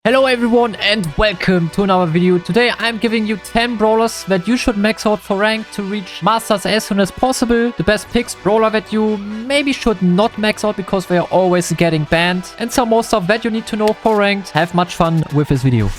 Hello everyone and welcome to another video. Today I'm giving you 10 brawlers that you should max out for rank to reach masters as soon as possible. The best picks, brawler that you maybe should not max out because they are always getting banned, and some more stuff that you need to know for ranked. Have much fun with this video.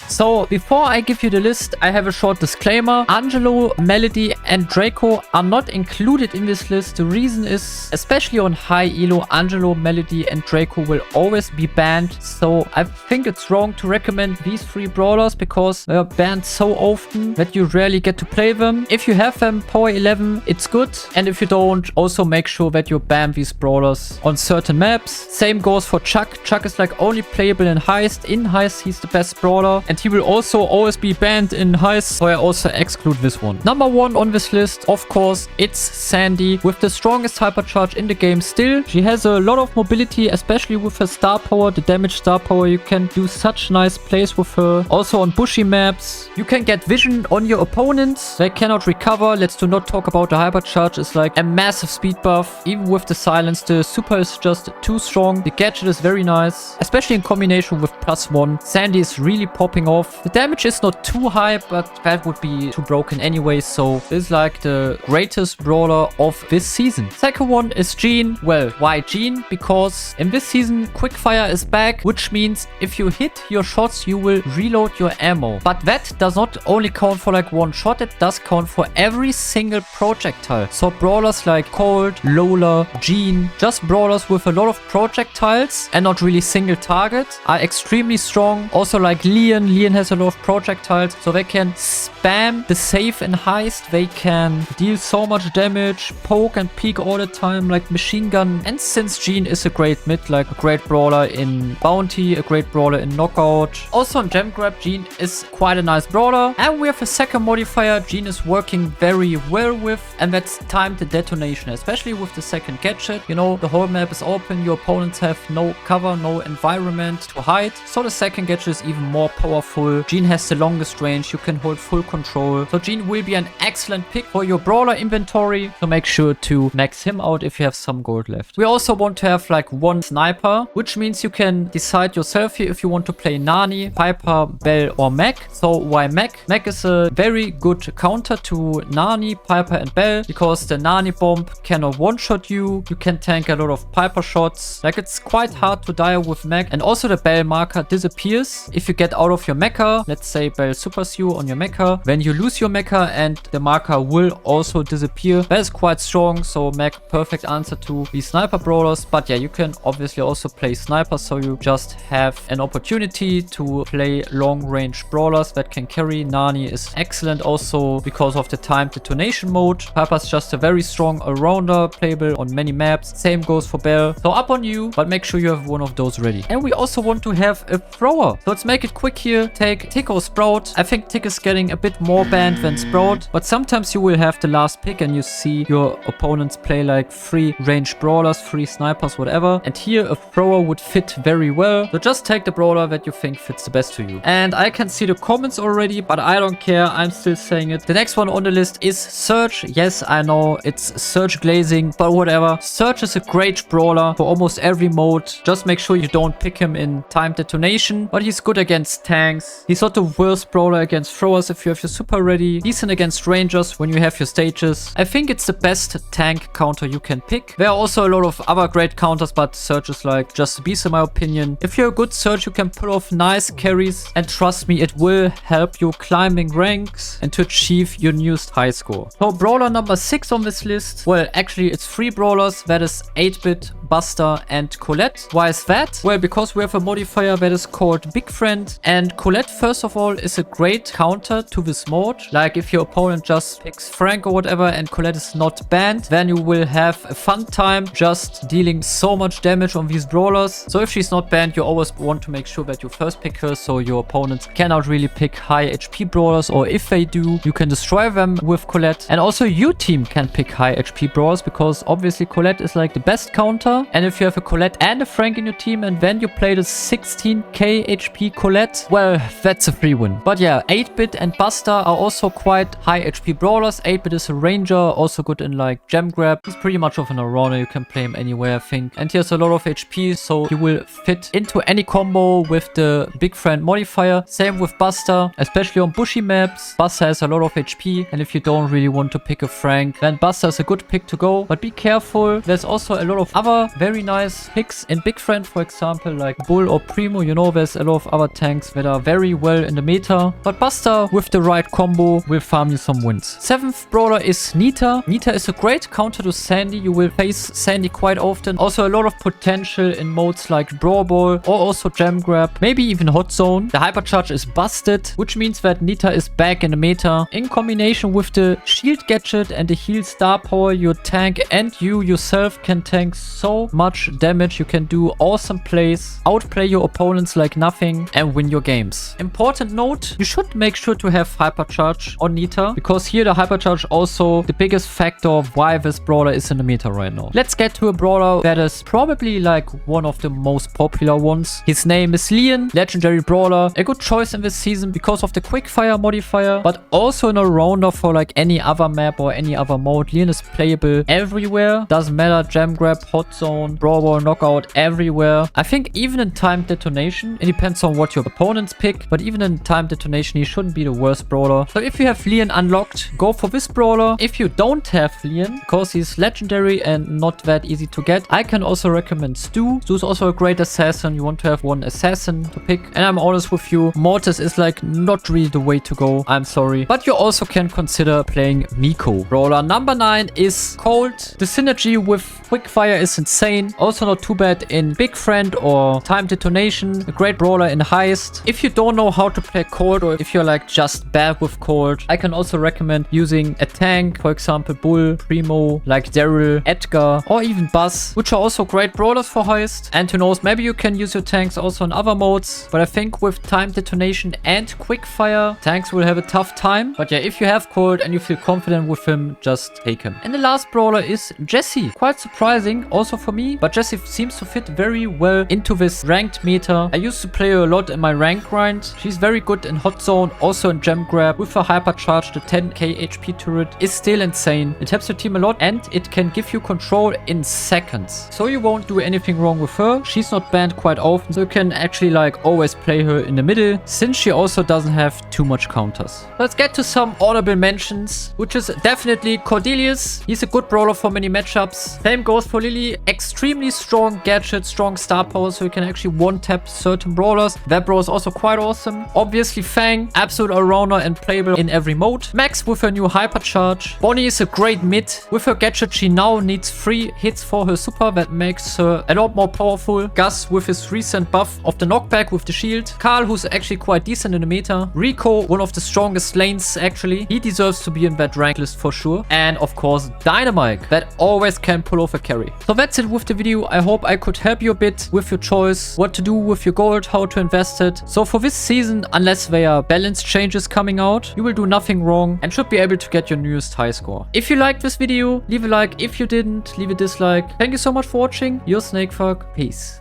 So, before I give you the list, I have a short disclaimer. Angelo, Melody and Draco are not included in this list. The reason is, especially on high elo, Angelo, Melody and Draco will always be banned. So, I think it's wrong to recommend these three brawlers because they are banned so often that you rarely get to play them. If you have them power 11, it's good. And if you don't, also make sure that you ban these brawlers on certain maps. Same goes for Chuck. Chuck is like only playable in Heist. In Heist, he's the best brawler. And he will also always be banned in Heist, so I also exclude this one. Number one on this list, of course, it's Sandy with the strongest hypercharge in the game still. She has a lot of mobility, especially with her star power, the damage star power. You can do such nice plays with her. Also on bushy maps, you can get vision on your opponents. They cannot recover. Let's do not talk about the hypercharge. It's like a massive speed buff. Even with the silence, the super is just too strong. The gadget is very nice, especially in combination with +1. Sandy is really popping off. The damage is not too high, but that would be too broken anyway, so this is like the greatest brawler of this season. Second one is Jean. Well, why Jean? Because in this season, Quickfire is back, which means if you hit your shots, you will reload your ammo. But that does not only count for like one shot, it does count for every single projectile. So brawlers like Cold, Lola, Jean, just brawlers with a lot of projectiles and not really single target are extremely strong. Also like Leon. Leon has a lot of projectiles, so they can spam the save in Heist. They can deal so much damage, poke and peek all the time like machine gun. And since Jean is a great mid, like a great brawler in Bounty, a great brawler in Knockout. Also on Gem Grab, Jean is quite a nice brawler. And we have a second modifier Jean is working very well with, and that's timed detonation, especially with the second gadget. You know, the whole map is open, your opponents have no cover, no environment to hide, so the second gadget is even more powerful. Jean has the longest range, you can hold full control. So Jean will be an excellent pick for your brawler inventory. So make sure to max him out if you have some gold left. We also want to have like one sniper, which means you can decide yourself here if you want to play Nani, Piper, Bell or Mac. So why Mac? Mac is a very good counter to Nani, Piper and Bell because the Nani bomb cannot one-shot you. You can tank a lot of Piper shots. Like it's quite hard to die with Mac. And also the Bell marker disappears if you get out of your mecha. Let's say Bell supers you on your mecha. When you lose your mecha and the marker will also disappear. That is quite strong. So Mac, perfect answer to the sniper brawlers. But yeah, you can obviously also play sniper. So you just have an opportunity to play long range brawlers that can carry. Nani is excellent also because of the timed detonation mode. Piper's just a very strong all-rounder, playable on many maps. Same goes for Bell. So up on you, but make sure you have one of those ready. And we also want to have a thrower. So let's make it quick here. Take Tick or Sprout. I think Tick is getting a bit more banned than Sprout, but sometimes you will have the last pick and you see your opponents play like 3 range brawlers, 3 snipers, whatever. And here a thrower would fit very well. So just take the brawler that you think fits the best to you. And I can see the comments already, but I don't care. I'm still saying it. The next one on the list is Surge. Yes, I know it's Surge glazing, but whatever. Surge is a great brawler for almost every mode. Just make sure you don't pick him in timed detonation, but he's good against tanks. He's not the worst brawler against throwers if you have your super ready. Decent against rangers when you have your stages. I think it's the best tank counter you can pick. There are also a lot of other great counters, but Surge is like just a beast in my opinion. If you're a good Surge, you can pull off nice carries, and trust me, it will help you climbing ranks and to achieve your newest high score. So brawler number 6 on this list. Well, actually it's 3 brawlers. That is 8-bit, Buster and Colette. Why is that? Well, because we have a modifier that is called Big Friend, and Colette first of all is a great counter to this mode. Like if your opponent just picks Frank or whatever and Colette is not banned, then you will have a fun time just dealing so much damage on these brawlers. So if she's not banned, you always want to make sure that you first pick her so your opponents cannot really pick high HP brawlers, or if they do, you can destroy them with Colette. And also your team can pick high HP brawlers because obviously Colette is like the best counter. And if you have a Colette and a Frank in your team and then you play the 16k HP Colette, well, that's a free win. But yeah, 8-bit and Buster are also quite high HP brawlers. Brawlers. 8-bit is a ranger, also good in like gem grab. He's pretty much of an all-rounder. You can play him anywhere, I think. And he has a lot of HP, so he will fit into any combo with the big friend modifier. Same with Buster, especially on bushy maps. Buster has a lot of HP, and if you don't really want to pick a Frank, then Buster is a good pick to go. But be careful, there's also a lot of other very nice picks in big friend, for example, like Bull or Primo. You know, there's a lot of other tanks that are very well in the meta. But Buster, with the right combo, will farm you some wins. 7th brawler is Nita. Nita is a great counter to Sandy. You will face Sandy quite often. Also a lot of potential in modes like Brawl Ball or also Gem Grab, maybe even Hot Zone. The Hypercharge is busted, which means that Nita is back in the meta. In combination with the shield gadget and the heal star power, your tank and you yourself can tank so much damage. You can do awesome plays, outplay your opponents like nothing, and win your games. Important note, you should make sure to have Hypercharge on Nita, because here the Hypercharge also the biggest factor of why this brawler is in the meta right now. Let's get to a brawler that is probably like one of the most popular ones. His name is Leon, legendary brawler. A good choice in this season because of the quickfire modifier, but also an all-rounder for like any other map or any other mode. Leon is playable everywhere. Doesn't matter, gem grab, hot zone, brawl ball, knockout, everywhere. I think even in timed detonation, it depends on what your opponents pick, but even in timed detonation, he shouldn't be the worst brawler. So if you have Leon unlocked, go for this brawler. If you don't have Leon, because he's legendary and not that easy to get, I can also recommend Stu. Stu's also a great assassin. You want to have one assassin to pick. And I'm honest with you, Mortis is like not really the way to go. I'm sorry. But you also can consider playing Miko. Brawler number 9 is Cold. The synergy with quickfire is insane. Also not too bad in big friend or time detonation. A great brawler in heist. If you don't know how to play Cold, or if you're like just bad with Cold, I can also recommend using a tank, for example Bull, Primo, like Daryl, Edgar, or even Buzz, which are also great brawlers for heist. And who knows, maybe you can use your tanks also in other modes. But I think with time detonation and quickfire, tanks will have a tough time. But yeah, if you have Cold and you feel confident with him, just take him. And the last brawler is Jessie. Quite surprising also for me, but Jessie seems to fit very well into this ranked meta. I used to play her a lot in my rank grind. She's very good in hot zone, also in gem grab. With her hypercharge, the 10k HP turret is still insane. It helps your team a lot and it can give you control in seconds. So you won't do anything wrong with her. She's not banned quite often, so you can actually like always play her in the middle, since she also doesn't have too much counters. Let's get to some honorable mentions, which is definitely Cordelius. He's a good brawler for many matchups. Same goes for Lily. Extremely strong gadget, strong star power, so you can actually one-tap certain brawlers. That brawler is also quite awesome. Obviously Fang, absolute all-rounder and playable in every mode. Max with her new hypercharge. Bonnie is a great mid. With her gadget, she now needs 3 hits for her super. That makes her a lot more powerful. Gus with his recent buff of the knockback with the shield. Carl, who's actually quite decent in the meta. Rico, one of the strongest lanes actually. He deserves to be in that rank list for sure. And of course Dynamite, that always can pull off a carry. So that's it with the video. I hope I could help you a bit with your choice, what to do with your gold, how to invest it. So for this season, unless there are balance changes coming out, you will do nothing wrong and should be able to get your newest high score. If you liked this video, leave a like. If you didn't, leave a dislike. Thank you so much for watching. Your SnakeThug. Peace.